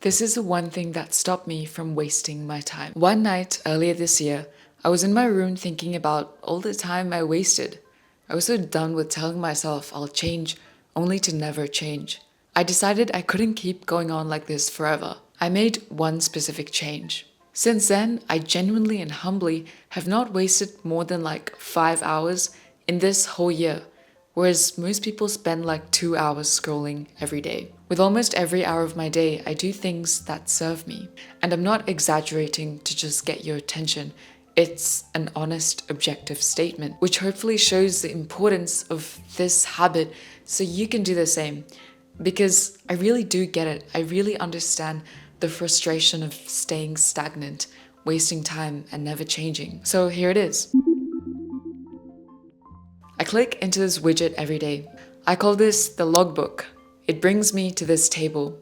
This is the one thing that stopped me from wasting my time. One night earlier this year, I was in my room thinking about all the time I wasted. I was so done with telling myself I'll change, only to never change. I decided I couldn't keep going on like this forever. I made one specific change. Since then, I genuinely and humbly have not wasted more than like 5 hours in this whole year, whereas most people spend like 2 hours scrolling every day. With almost every hour of my day, I do things that serve me. And I'm not exaggerating to just get your attention. It's an honest, objective statement, which hopefully shows the importance of this habit so you can do the same. Because I really do get it. I really understand the frustration of staying stagnant, wasting time, and never changing. So here it is. I click into this widget every day. I call this the logbook. It brings me to this table.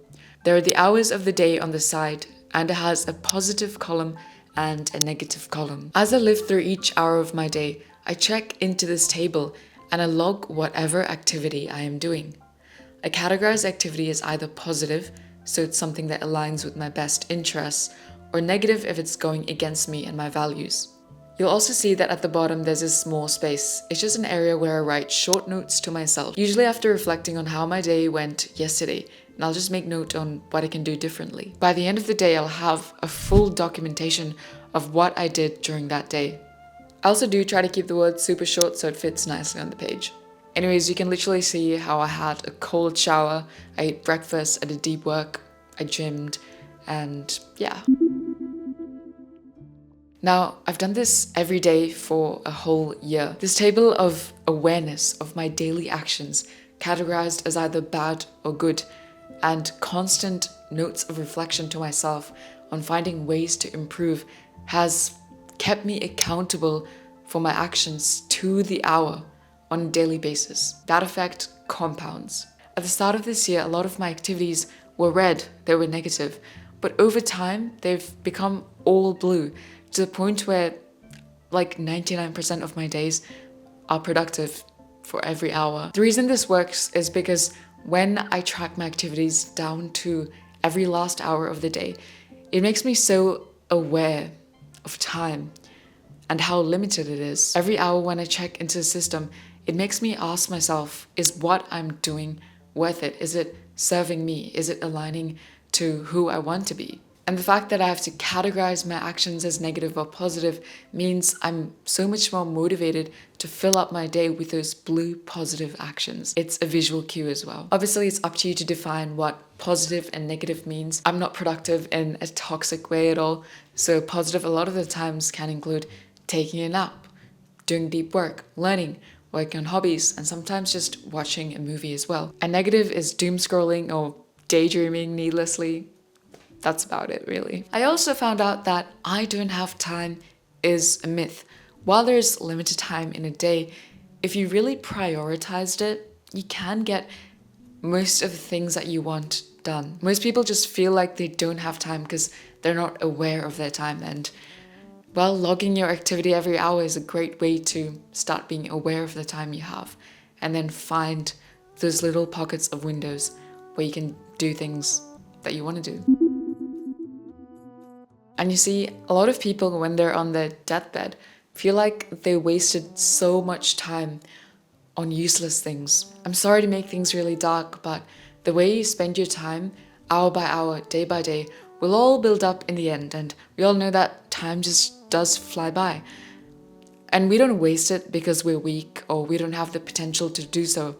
There are the hours of the day on the side, and it has a positive column and a negative column. As I live through each hour of my day, I check into this table and I log whatever activity I am doing. I categorize activity as either positive, so it's something that aligns with my best interests, or negative if it's going against me and my values. You'll also see that at the bottom there's a small space. It's just an area where I write short notes to myself, usually after reflecting on how my day went yesterday, and I'll just make note on what I can do differently. By the end of the day, I'll have a full documentation of what I did during that day. I also do try to keep the words super short so it fits nicely on the page. Anyways, you can literally see how I had a cold shower, I ate breakfast, I did deep work, I gymmed, and yeah. Now, I've done this every day for a whole year. This table of awareness of my daily actions, categorized as either bad or good, and constant notes of reflection to myself on finding ways to improve, has kept me accountable for my actions to the hour on a daily basis. That effect compounds. At the start of this year, a lot of my activities were red, they were negative, but over time, they've become all blue, to the point where like 99% of my days are productive for every hour. The reason this works is because when I track my activities down to every last hour of the day, it makes me so aware of time and how limited it is. Every hour when I check into the system, it makes me ask myself, is what I'm doing worth it? Is it serving me? Is it aligning to who I want to be? And the fact that I have to categorize my actions as negative or positive means I'm so much more motivated to fill up my day with those blue positive actions. It's a visual cue as well. Obviously, it's up to you to define what positive and negative means. I'm not productive in a toxic way at all. So positive a lot of the times can include taking a nap, doing deep work, learning, working on hobbies, and sometimes just watching a movie as well. And negative is doom scrolling or daydreaming needlessly. That's about it, really. I also found out that I don't have time is a myth. While there's limited time in a day, if you really prioritized it, you can get most of the things that you want done. Most people just feel like they don't have time because they're not aware of their time. And well, logging your activity every hour is a great way to start being aware of the time you have, and then find those little pockets of windows where you can do things that you want to do. And you see, a lot of people, when they're on their deathbed, feel like they wasted so much time on useless things. I'm sorry to make things really dark, but the way you spend your time, hour by hour, day by day, will all build up in the end. And we all know that time just does fly by. And we don't waste it because we're weak or we don't have the potential to do so,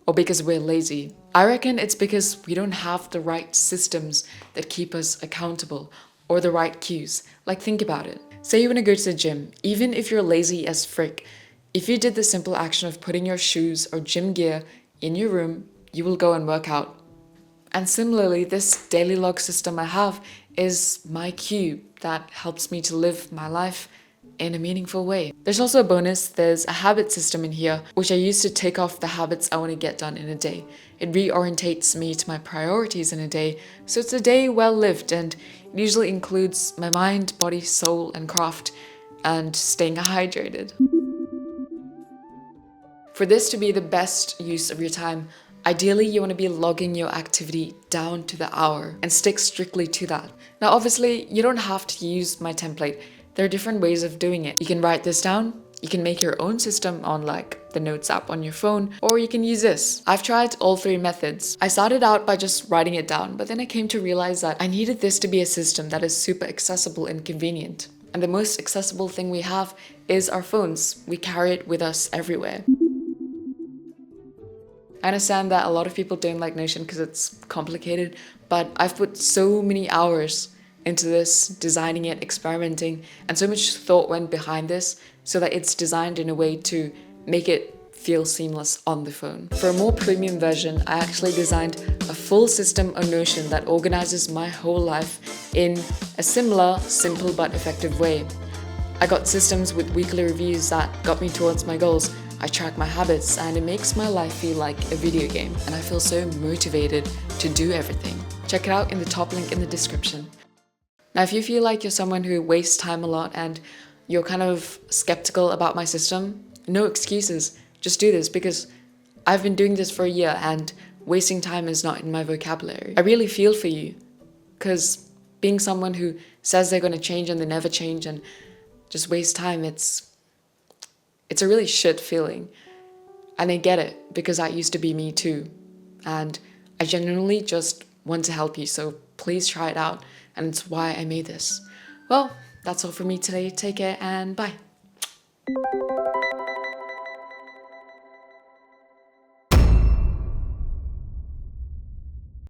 or because we're lazy. I reckon it's because we don't have the right systems that keep us accountable, or the right cues. Like, think about it. Say you want to go to the gym, even if you're lazy as frick. If you did the simple action of putting your shoes or gym gear in your room, you will go and work out. And similarly, this daily log system I have is my cue that helps me to live my life in a meaningful way. There's also a bonus. There's a habit system in here, which I use to take off the habits I want to get done in a day. It reorientates me to my priorities in a day, so it's a day well lived, and it usually includes my mind, body, soul, and craft, and staying hydrated. For this to be the best use of your time, Ideally, you want to be logging your activity down to the hour and stick strictly to that. Now, obviously, you don't have to use my template. There are different ways of doing it. You can write this down, you can make your own system on like the Notes app on your phone, or you can use this. I've tried all three methods. I started out by just writing it down, but then I came to realize that I needed this to be a system that is super accessible and convenient. And the most accessible thing we have is our phones. We carry it with us everywhere. I understand that a lot of people don't like Notion because it's complicated, but I've put so many hours into this, designing it, experimenting, and so much thought went behind this so that it's designed in a way to make it feel seamless on the phone. For a more premium version, I actually designed a full system on Notion that organizes my whole life in a similar, simple but effective way. I got systems with weekly reviews that got me towards my goals. I track my habits and it makes my life feel like a video game, and I feel so motivated to do everything. Check it out in the top link in the description. Now, if you feel like you're someone who wastes time a lot and you're kind of skeptical about my system, no excuses. Just do this, because I've been doing this for a year and wasting time is not in my vocabulary. I really feel for you, because being someone who says they're going to change and they never change and just waste time, it's a really shit feeling. And I get it, because that used to be me too. And I genuinely just want to help you, so please try it out. And it's why I made this. Well, that's all for me today. Take care and bye.